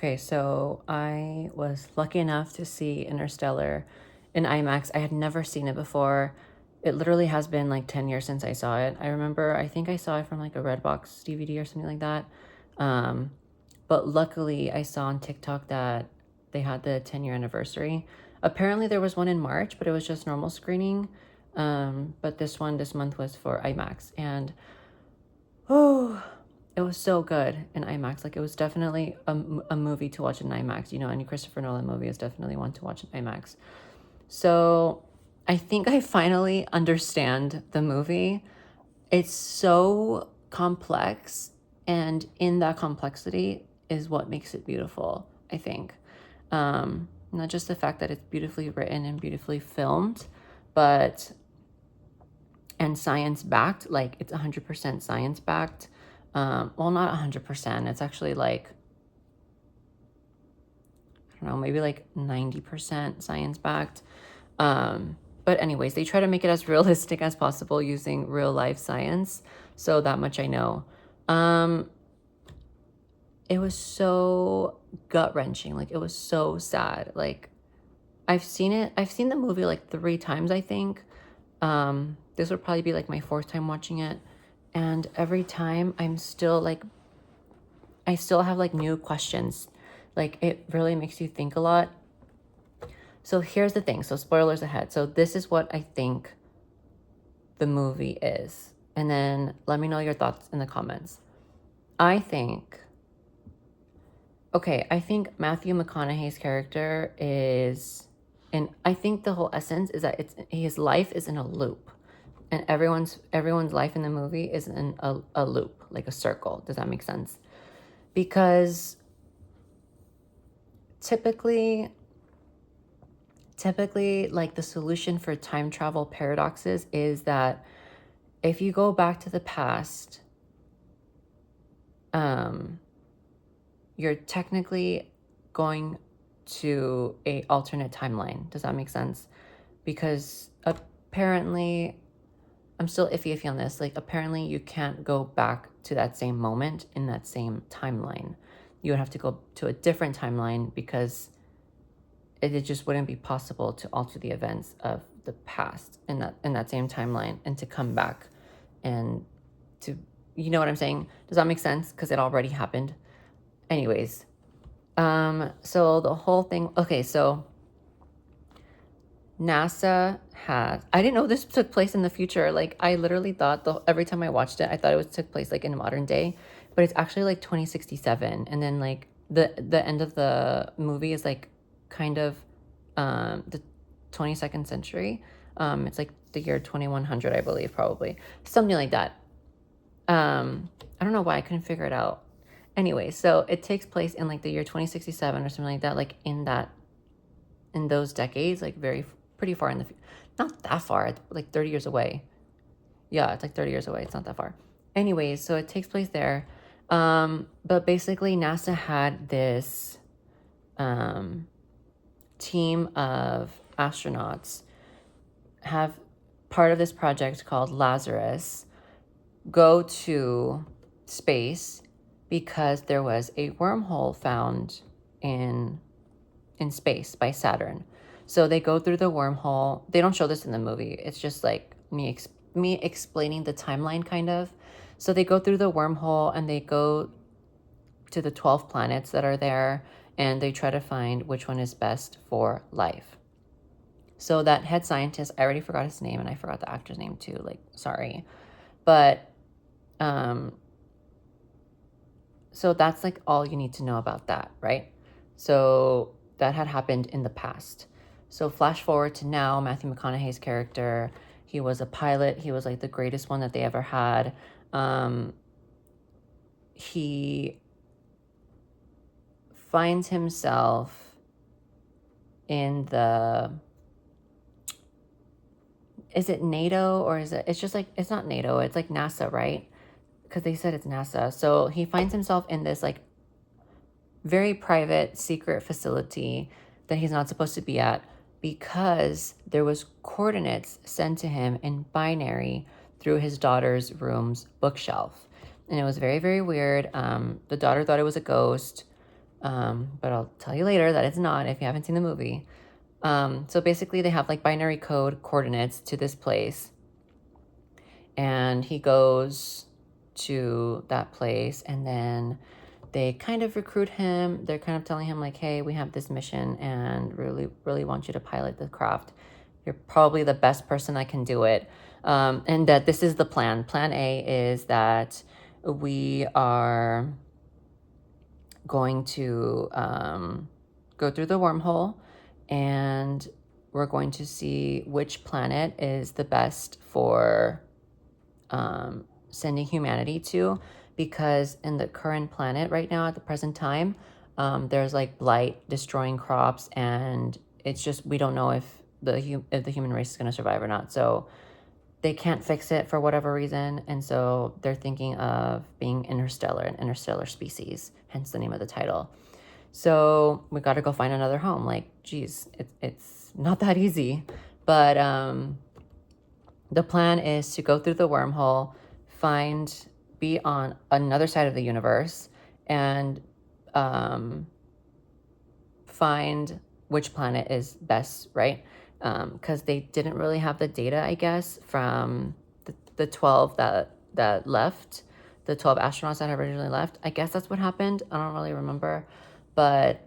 Okay, so I was lucky enough to see Interstellar in IMAX. I had never seen it before. It literally has been like 10 years since I saw it. I remember, I think I saw it from like a Redbox DVD or something like that. Um, but luckily, I saw on TikTok that they had the 10-year anniversary. Apparently, there was one in March, but it was just normal screening. But this one this month was for IMAX. And oh, it was so good in IMAX. Like, it was definitely a movie to watch in IMAX. You know, any Christopher Nolan movie is definitely one to watch in IMAX. So I think I finally understand the movie. It's so complex, and in that complexity is what makes it beautiful, I think. Not just the fact that it's beautifully written and beautifully filmed, but and science backed. Like, it's 100% science backed. Well, not 100%. It's actually like, I don't know, maybe like 90% science backed. But anyways, they try to make it as realistic as possible using real life science. So that much I know. It was so gut wrenching. Like, it was so sad. Like, I've seen the movie like 3 times, I think. This would probably be like my fourth time watching it. And every time I still have like new questions. Like, it really makes you think a lot. So here's the thing. So spoilers ahead. So this is what I think the movie is. And then let me know your thoughts in the comments. I think Matthew McConaughey's character is, and I think the whole essence is that his life is in a loop, and everyone's life in the movie is in a loop, like a circle. Does that make sense? Because typically, like, the solution for time travel paradoxes is that if you go back to the past, you're technically going to a alternate timeline. Does that make sense? Because apparently, I'm still iffy on this. Like, apparently you can't go back to that same moment in that same timeline. You would have to go to a different timeline because it just wouldn't be possible to alter the events of the past in that same timeline and to come back and to, you know what I'm saying? Does that make sense? Because it already happened. Anyways, so the whole thing, okay, so NASA has, I didn't know this took place in the future. Like, I literally thought every time I watched it, I thought it took place like in modern day, but it's actually like 2067. And then like the end of the movie is like kind of the 22nd century. It's like the year 2100, I believe, probably something like that. I don't know why I couldn't figure it out. Anyway, so it takes place in like the year 2067 or something like that, like in those decades, like pretty far in the future. Not that far, it's like 30 years away. Yeah, it's like 30 years away. It's not that far. Anyways, so it takes place there. But basically NASA had this team of astronauts have part of this project called Lazarus go to space because there was a wormhole found in space by Saturn. So they go through the wormhole. They don't show this in the movie. It's just like me explaining the timeline, kind of. So they go through the wormhole and they go to the 12 planets that are there, and they try to find which one is best for life. So that head scientist, I already forgot his name, and I forgot the actor's name too. Like, sorry. But so that's like all you need to know about that, right? So that had happened in the past. So flash forward to now, Matthew McConaughey's character, he was a pilot. He was like the greatest one that they ever had. He finds himself in is it NATO, or is it's just like, it's not NATO, it's like NASA, right? Because they said it's NASA. So he finds himself in this like very private, secret facility that he's not supposed to be at because there was coordinates sent to him in binary through his daughter's room's bookshelf. And it was very, very weird. The daughter thought it was a ghost. But I'll tell you later that it's not if you haven't seen the movie. So basically, they have like binary code coordinates to this place, and he goes to that place, and then they kind of recruit him. They're kind of telling him like, hey, we have this mission and really want you to pilot the craft. You're probably the best person that can do it. And that this is the plan. Plan A is that we are going to go through the wormhole, and we're going to see which planet is the best for sending humanity to, because in the current planet right now at the present time, there's like blight destroying crops, and it's just we don't know if the human race is going to survive or not. So they can't fix it for whatever reason, and so they're thinking of being interstellar, an interstellar species, hence the name of the title. So we got to go find another home. Like, geez, it's not that easy, but the plan is to go through the wormhole, be on another side of the universe, and find which planet is best, right? Because they didn't really have the data, I guess, from the 12 that left, the 12 astronauts that originally left. I guess that's what happened. I don't really remember, but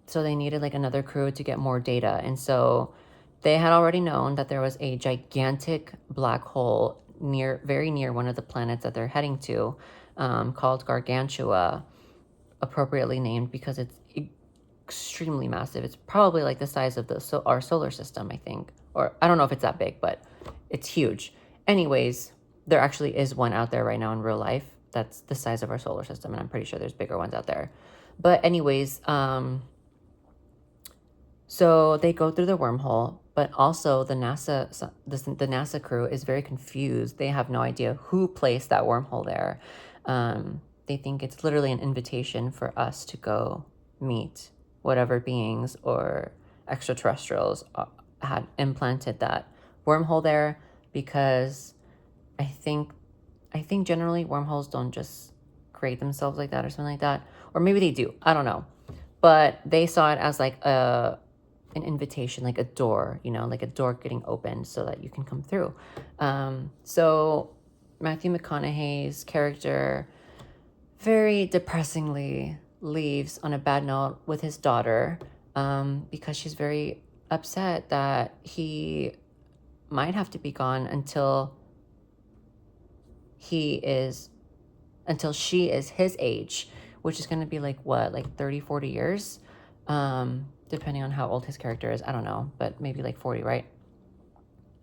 so they needed like another crew to get more data, and so they had already known that there was a gigantic black hole very near one of the planets that they're heading to, called Gargantua, appropriately named because it's extremely massive. It's probably like the size of our solar system, I think. Or I don't know if it's that big, but it's huge. Anyways, there actually is one out there right now in real life that's the size of our solar system, and I'm pretty sure there's bigger ones out there. But anyways, so they go through the wormhole, but also the NASA crew is very confused. They have no idea who placed that wormhole there. They think it's literally an invitation for us to go meet whatever beings or extraterrestrials had implanted that wormhole there, because I think generally wormholes don't just create themselves like that or something like that, or maybe they do. I don't know, but they saw it as like an invitation, like a door, like a door getting opened so that you can come through. So Matthew McConaughey's character very depressingly leaves on a bad note with his daughter, because she's very upset that he might have to be gone until she is his age, which is going to be like 30, 40 years, depending on how old his character is. I don't know, but maybe like 40, right?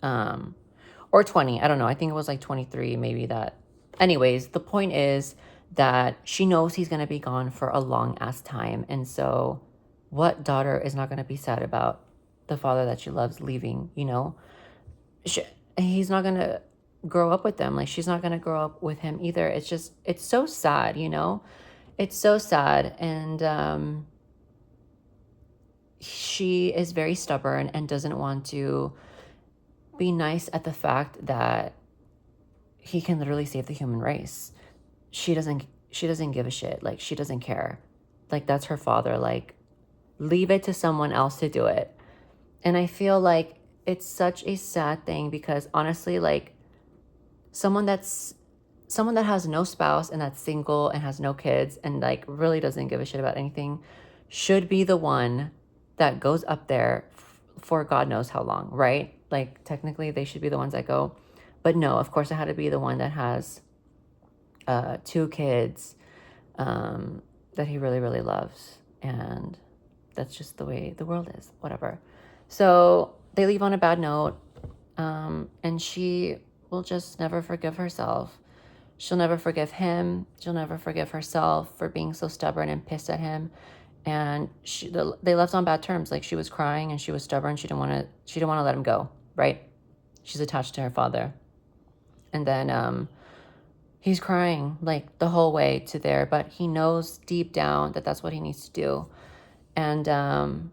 Or 20, I don't know. I think it was like 23, maybe that. Anyways, the point is that she knows he's going to be gone for a long ass time. And so what daughter is not going to be sad about the father that she loves leaving, he's not going to grow up with them. Like, she's not going to grow up with him either. It's so sad, it's so sad. And she is very stubborn and doesn't want to be nice at the fact that he can literally save the human race. She doesn't give a shit. Like, she doesn't care. Like, that's her father. Like, leave it to someone else to do it. And I feel like it's such a sad thing, because honestly, like, someone that has no spouse and that's single and has no kids and like really doesn't give a shit about anything should be the one that goes up there for God knows how long, right? Like, technically they should be the ones that go, but no, of course it had to be the one that has 2 kids that he really, really loves. And that's just the way the world is, whatever. So they leave on a bad note, and she will just never forgive herself. She'll never forgive him. She'll never forgive herself for being so stubborn and pissed at him. And they left on bad terms. Like, she was crying and she was stubborn. She didn't want to let him go, right? She's attached to her father. And then he's crying like the whole way to there, but he knows deep down that that's what he needs to do. And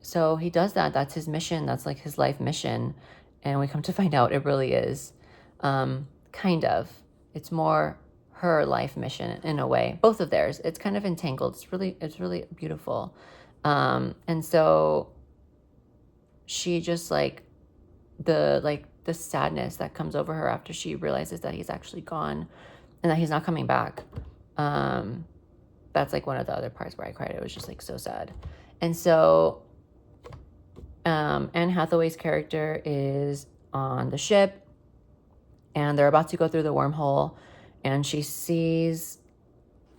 so he does that. That's his mission. That's like his life mission. And we come to find out it really is kind of. It's more her life mission in a way. Both of theirs. It's kind of entangled. It's really beautiful. And so she just the sadness that comes over her after she realizes that he's actually gone and that he's not coming back. That's like one of the other parts where I cried. It was just like so sad. And so Anne Hathaway's character is on the ship and they're about to go through the wormhole, and she sees,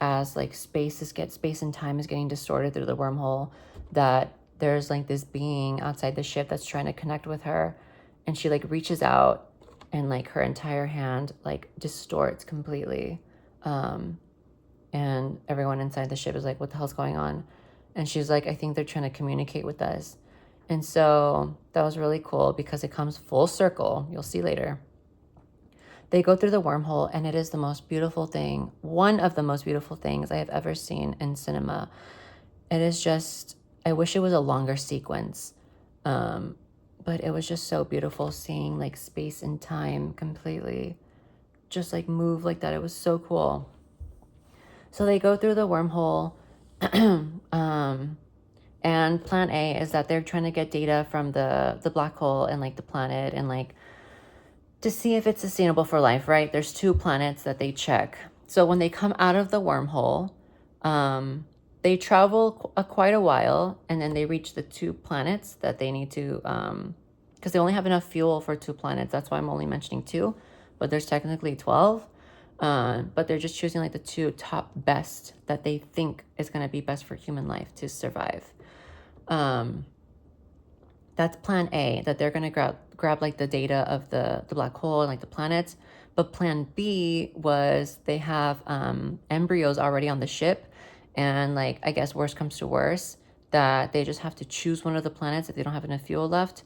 as like space and time is getting distorted through the wormhole, that there's like this being outside the ship that's trying to connect with her, and she like reaches out and like her entire hand like distorts completely, and everyone inside the ship is like, what the hell's going on? And she's like, I think they're trying to communicate with us. And so that was really cool because it comes full circle. You'll see later. They go through the wormhole, and it is the most beautiful thing, one of the most beautiful things I have ever seen in cinema. It is just, I wish it was a longer sequence, but it was just so beautiful seeing like space and time completely just like move like that. It was so cool. So they go through the wormhole, and plan A is that they're trying to get data from the black hole and like the planet, and like to see if it's sustainable for life, right? There's 2 planets that they check. So when they come out of the wormhole, they travel quite a while, and then they reach the 2 planets that they need to, because they only have enough fuel for 2 planets. That's why I'm only mentioning 2, but there's technically 12. But they're just choosing like the 2 top best that they think is going to be best for human life to survive. That's plan A, that they're going to grab like the data of the black hole and like the planets. But plan B was they have embryos already on the ship, and like, I guess worst comes to worst, that they just have to choose one of the planets if they don't have enough fuel left,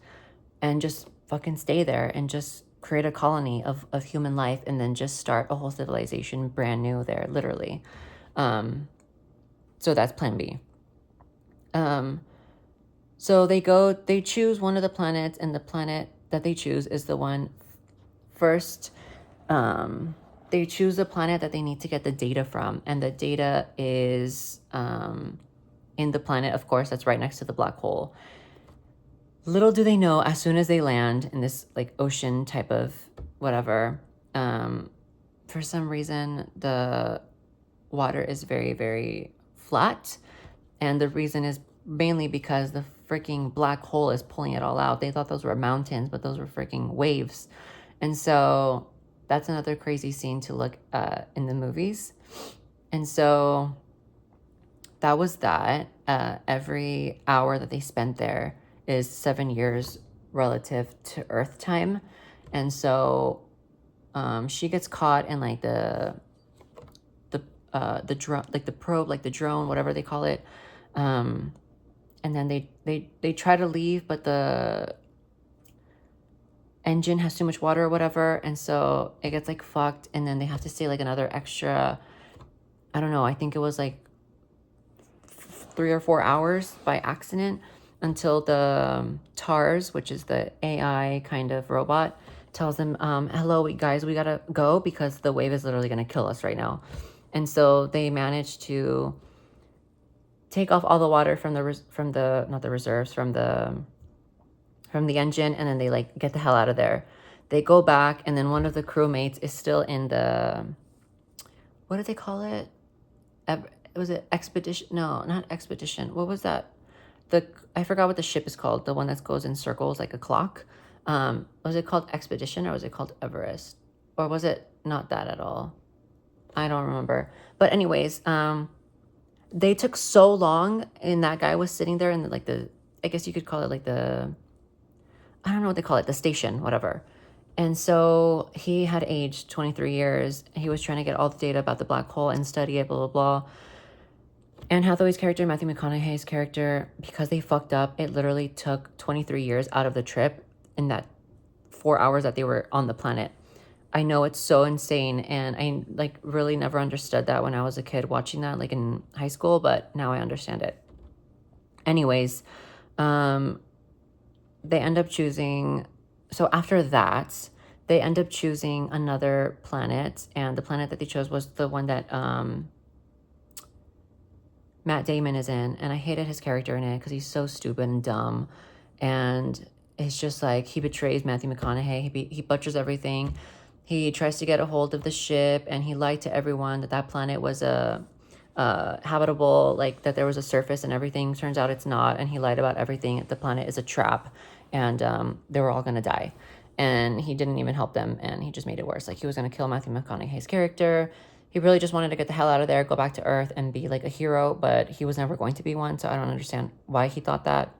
and just fucking stay there and just create a colony of human life, and then just start a whole civilization brand new there, literally. So that's plan B. So they choose one of the planets, and the planet that they choose is the one first. They choose the planet that they need to get the data from, and the data is in the planet, of course, that's right next to the black hole. Little do they know, as soon as they land in this like ocean type of whatever, for some reason the water is very, very flat, and the reason is mainly because the freaking black hole is pulling it all out. They thought those were mountains, but those were freaking waves. And so that's another crazy scene to look in the movies. And so that was that. Every hour that they spent there is 7 years relative to Earth time. And so she gets caught in like the drone, like the probe, like the drone, whatever they call it. And then they try to leave, but the engine has too much water or whatever, and so it gets like fucked, and then they have to stay like another extra, I don't know, I think it was like 3 or 4 hours by accident, until the TARS, which is the AI kind of robot, tells them, hello guys, we gotta go because the wave is literally gonna kill us right now. And so they manage to take off all the water from the engine, and then they like get the hell out of there. They go back, and then one of the crewmates is still in the, what did they call it? Was it expedition? No, not expedition. What was that? I forgot what the ship is called. The one that goes in circles like a clock. Was it called Expedition, or was it called Everest? Or was it not that at all? I don't remember. But anyways, they took so long, and that guy was sitting there in like I guess you could call it like I don't know what they call it, the station, whatever. And so he had aged 23 years. He was trying to get all the data about the black hole and study it, blah, blah, blah. Anne Hathaway's character, Matthew McConaughey's character, because they fucked up, it literally took 23 years out of the trip in that 4 hours that they were on the planet. I know it's so insane, and I like really never understood that when I was a kid watching that, like in high school, but now I understand it. Anyways, they end up choosing, so after that, they end up choosing another planet, and the planet that they chose was the one that Matt Damon is in, and I hated his character in it because he's so stupid and dumb, and it's just like he betrays Matthew McConaughey. He butchers everything. He tries to get a hold of the ship, and he lied to everyone that that planet was a habitable, like that there was a surface and everything. Turns out it's not, and he lied about everything. The planet is a trap, and they were all gonna die, and he didn't even help them, and he just made it worse. Like he was gonna kill Matthew McConaughey's character. He really just wanted to get the hell out of there, go back to Earth, and be like a hero, but he was never going to be one. So I don't understand why he thought that.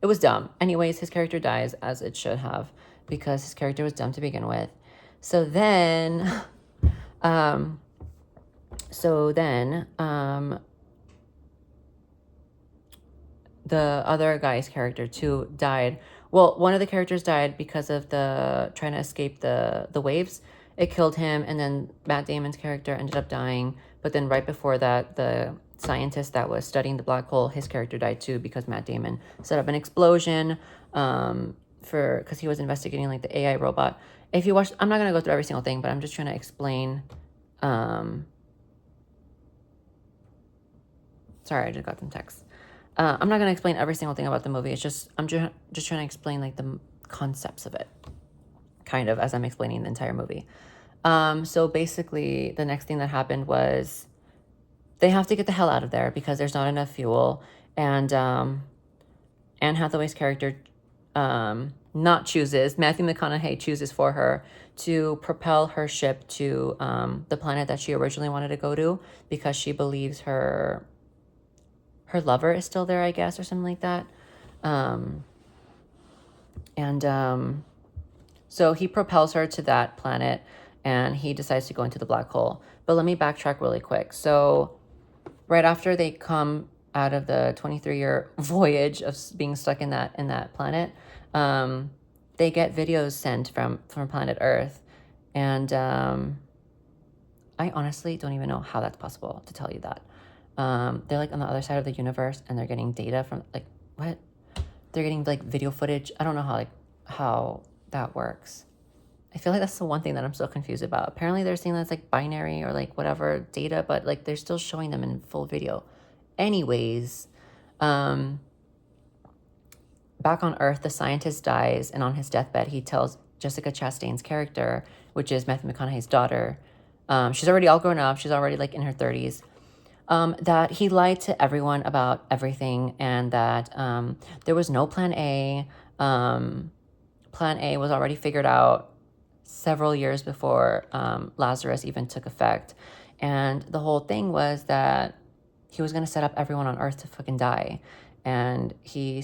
It was dumb. Anyways, his character dies, as it should have, because his character was dumb to begin with. So then, um, so then, the other guy's character too died. Well, one of the characters died because of the trying to escape the waves. It killed him, and then Matt Damon's character ended up dying. But then right before that, the scientist that was studying the black hole, his character died too because Matt Damon set up an explosion for because he was investigating like the AI robot. If you watch, I'm not gonna go through every single thing, but I'm just trying to explain. Sorry, I just got some text. I'm not gonna explain every single thing about the movie. It's just I'm just trying to explain like the concepts of it, kind of as I'm explaining the entire movie. So basically, the next thing that happened was they have to get the hell out of there because there's not enough fuel, and Anne Hathaway's character not chooses. Matthew McConaughey chooses for her to propel her ship to the planet that she originally wanted to go to because she believes her lover is still there, I guess, or something like that. So he propels her to that planet, and he decides to go into the black hole. But let me backtrack really quick. So right after they come out of the 23-year voyage of being stuck in that planet, they get videos sent from planet Earth, and I honestly don't even know how that's possible, to tell you that. They're like on the other side of the universe, and they're getting data from like what? They're getting like video footage. I don't know how that works. I feel like that's the one thing that I'm so confused about. Apparently they're saying that's like binary or like whatever data, but like they're still showing them in full video. Anyways, back on Earth, the scientist dies, and on his deathbed, he tells Jessica Chastain's character, which is Matthew McConaughey's daughter. She's already all grown up. She's already like in her 30s. That he lied to everyone about everything, and that there was no plan A. Plan A was already figured out several years before Lazarus even took effect. And the whole thing was that he was going to set up everyone on Earth to fucking die. And he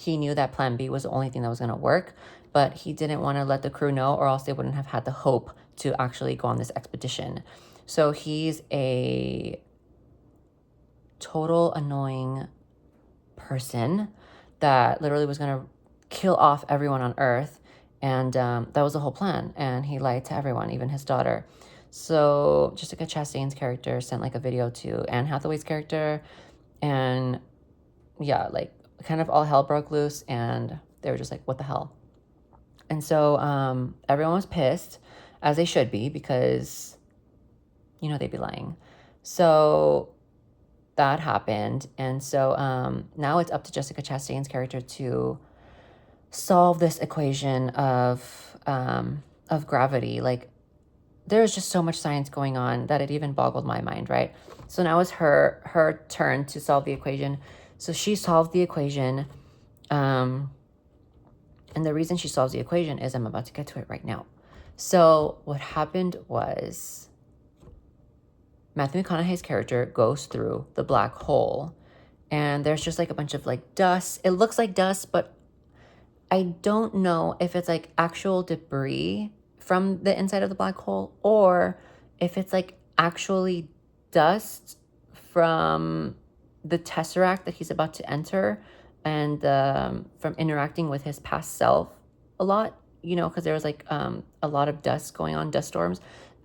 knew that plan B was the only thing that was going to work, but he didn't want to let the crew know, or else they wouldn't have had the hope to actually go on this expedition. So he's a total annoying person that literally was going to kill off everyone on Earth. And that was the whole plan. And he lied to everyone, even his daughter. So Jessica Chastain's character sent like a video to Anne Hathaway's character. And yeah, like kind of all hell broke loose. And they were just like, what the hell? And so everyone was pissed, as they should be, because they'd be lying. So that happened. And so now it's up to Jessica Chastain's character to solve this equation of gravity. Like, there's just so much science going on that it even boggled my mind, right? So now it's her turn to solve the equation. So she solved the equation. And the reason she solves the equation is I'm about to get to it right now. So what happened was Matthew McConaughey's character goes through the black hole, and there's just like a bunch of like dust. It looks like dust, but I don't know if it's like actual debris from the inside of the black hole, or if it's like actually dust from the tesseract that he's about to enter, and from interacting with his past self a lot, because there was like a lot of dust going on, dust storms.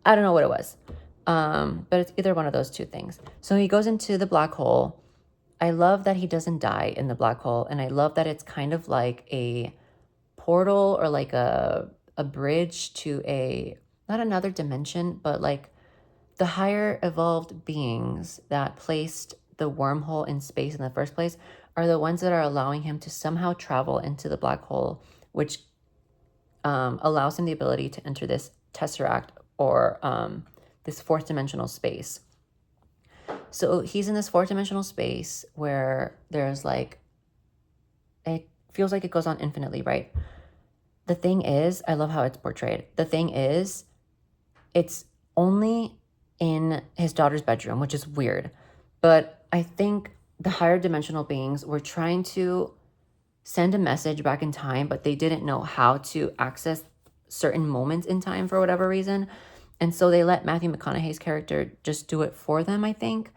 I don't know what it was. But it's either one of those two things. So he goes into the black hole. I love that he doesn't die in the black hole. And I love that it's kind of like a portal or like a a bridge to not another dimension, but like the higher evolved beings that placed the wormhole in space in the first place are the ones that are allowing him to somehow travel into the black hole, which allows him the ability to enter this tesseract, or this fourth dimensional space. So he's in this fourth dimensional space where there's like, it feels like it goes on infinitely, right? The thing is, I love how it's portrayed. The thing is, it's only in his daughter's bedroom, which is weird. But I think the higher dimensional beings were trying to send a message back in time, but they didn't know how to access certain moments in time for whatever reason. And so they let Matthew McConaughey's character just do it for them, I think.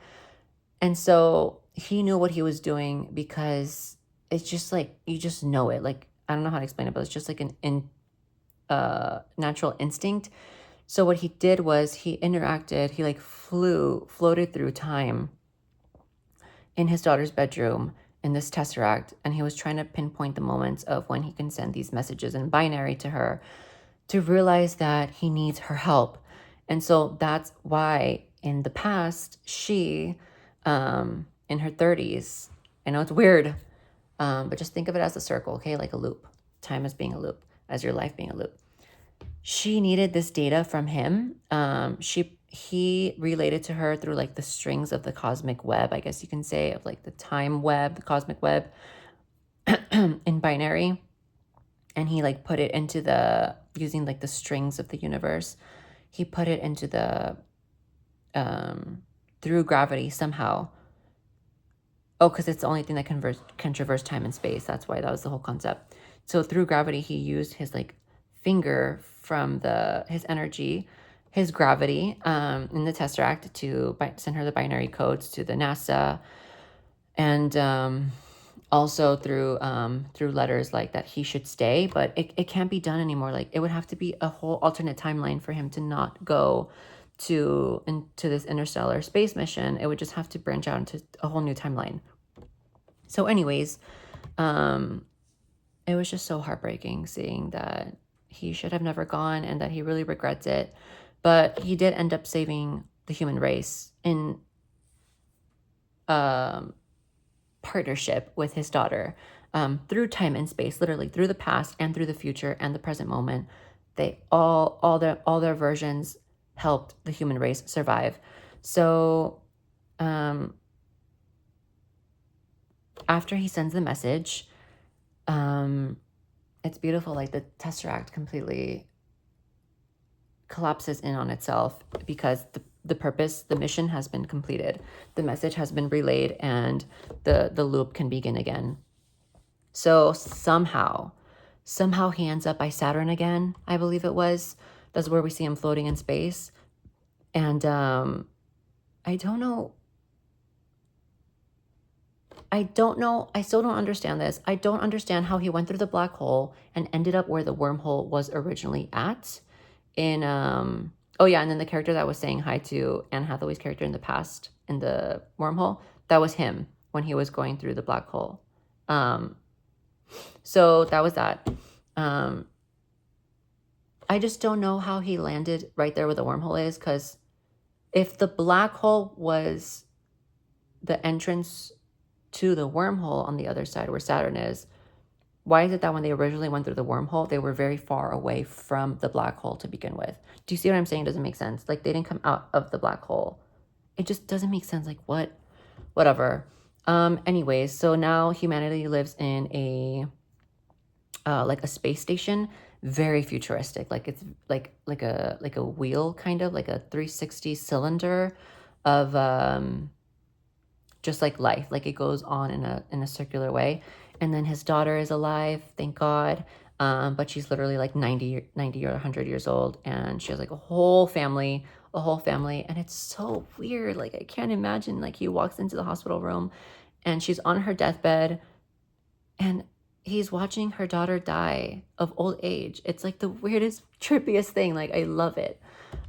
And so he knew what he was doing, because it's just like, you just know it. Like, I don't know how to explain it, but it's just like an natural instinct. So what he did was he like floated through time in his daughter's bedroom in this tesseract, and he was trying to pinpoint the moments of when he can send these messages in binary to her to realize that he needs her help. And so that's why in the past, she, in her 30s, I know it's weird, but just think of it as a circle, okay? Like a loop. Time as being a loop, as your life being a loop. She needed this data from him. He related to her through like the strings of the cosmic web, I guess you can say, of like the time web, the cosmic web in binary. And he like put it into using like the strings of the universe. He put it into through gravity somehow. Oh, because it's the only thing that can traverse time and space. That's why that was the whole concept. So through gravity, he used his like finger from his energy, his gravity, in the tesseract to send her the binary codes to the NASA, and also through letters like that he should stay, but it can't be done anymore. Like, it would have to be a whole alternate timeline for him to not go into this interstellar space mission. It would just have to branch out into a whole new timeline. So anyways, it was just so heartbreaking seeing that he should have never gone and that he really regrets it. But he did end up saving the human race in partnership with his daughter, through time and space, literally through the past and through the future and the present moment. They all their versions helped the human race survive. So after he sends the message, it's beautiful. Like, the tesseract completely collapses in on itself, because the mission has been completed. The message has been relayed, and the loop can begin again. So somehow he ends up by Saturn again, I believe it was. That's where we see him floating in space. And I don't know. I still don't understand this. I don't understand how he went through the black hole and ended up where the wormhole was originally at. And then the character that was saying hi to Anne Hathaway's character in the past in the wormhole, that was him when he was going through the black hole. So that was that. I just don't know how he landed right there where the wormhole is, because if the black hole was the entrance to the wormhole on the other side where Saturn is, why is it that when they originally went through the wormhole, they were very far away from the black hole to begin with? Do you see what I'm saying? It doesn't make sense. Like, they didn't come out of the black hole. It just doesn't make sense. Like, what? Whatever. Anyways, so now humanity lives in a space station, very futuristic. Like, it's like a wheel, kind of like a 360 cylinder of just like life. Like, it goes on in a circular way. And then his daughter is alive, thank God. But she's literally like 90 or 100 years old, and she has like a whole family. And it's so weird. Like, I can't imagine, like, he walks into the hospital room and she's on her deathbed and he's watching her daughter die of old age. It's like the weirdest, trippiest thing. Like, I love it.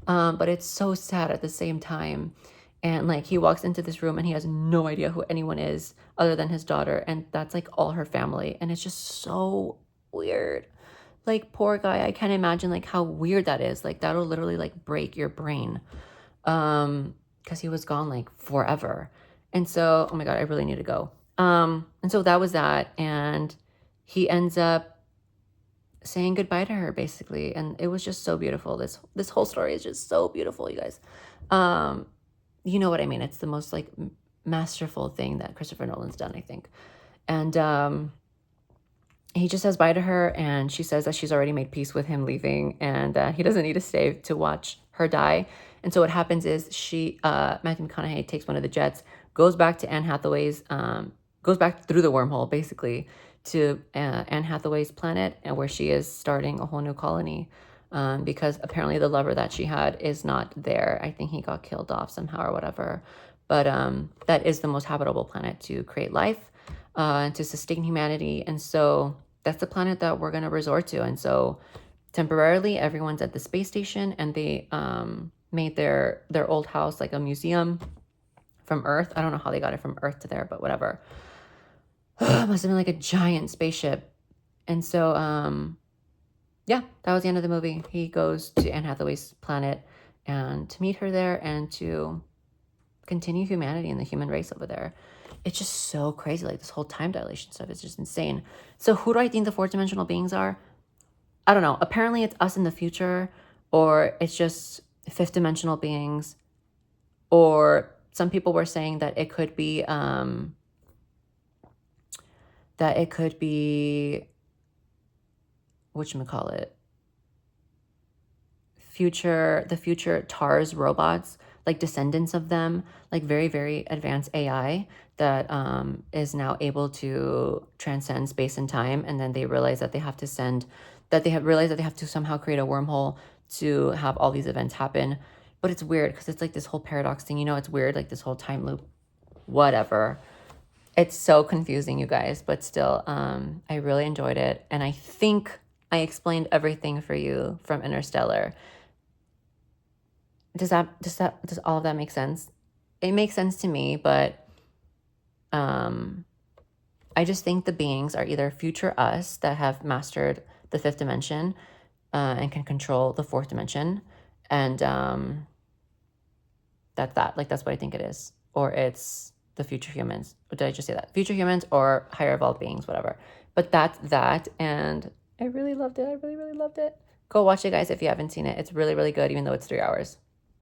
But it's so sad at the same time. And like, he walks into this room and he has no idea who anyone is other than his daughter. And that's like all her family. And it's just so weird. Like, poor guy. I can't imagine like how weird that is. Like, that'll literally like break your brain. Because he was gone like forever. And so, oh my God, I really need to go. And so that was that. And he ends up saying goodbye to her basically. And it was just so beautiful. This whole story is just so beautiful, you guys. Um, you know what I mean? It's the most like masterful thing that Christopher Nolan's done, I think. And he just says bye to her, and she says that she's already made peace with him leaving, and he doesn't need to stay to watch her die. And so what happens is Matthew McConaughey takes one of the jets, goes back to Anne Hathaway's, goes back through the wormhole basically to Anne Hathaway's planet, and where she is starting a whole new colony. Because apparently the lover that she had is not there. I think he got killed off somehow or whatever. But that is the most habitable planet to create life, and to sustain humanity. And so that's the planet that we're going to resort to. And so temporarily everyone's at the space station, and they made their old house like a museum from Earth. I don't know how they got it from Earth to there, but whatever. It must have been like a giant spaceship. And so yeah, that was the end of the movie. He goes to Anne Hathaway's planet and to meet her there and to continue humanity and the human race over there. It's just so crazy. Like, this whole time dilation stuff is just insane. So who do I think the fourth dimensional beings are? I don't know. Apparently it's us in the future, or it's just fifth dimensional beings, or some people were saying that it could be whatchamacallit, the future TARS robots, like descendants of them, like very, very advanced AI that is now able to transcend space and time. And then they realize that they have to somehow create a wormhole to have all these events happen. But it's weird because it's like this whole paradox thing, it's weird, like this whole time loop, whatever. It's so confusing, you guys, but still, I really enjoyed it. And I think I explained everything for you from Interstellar. Does all of that make sense? It makes sense to me, but I just think the beings are either future us that have mastered the fifth dimension and can control the fourth dimension, and that's that. Like, that's what I think it is. Or it's the future humans. Or did I just say that? Future humans or higher evolved beings, whatever. But that's that, and I really loved it. I really, really loved it. Go watch it, guys, if you haven't seen it. It's really, really good, even though it's 3 hours.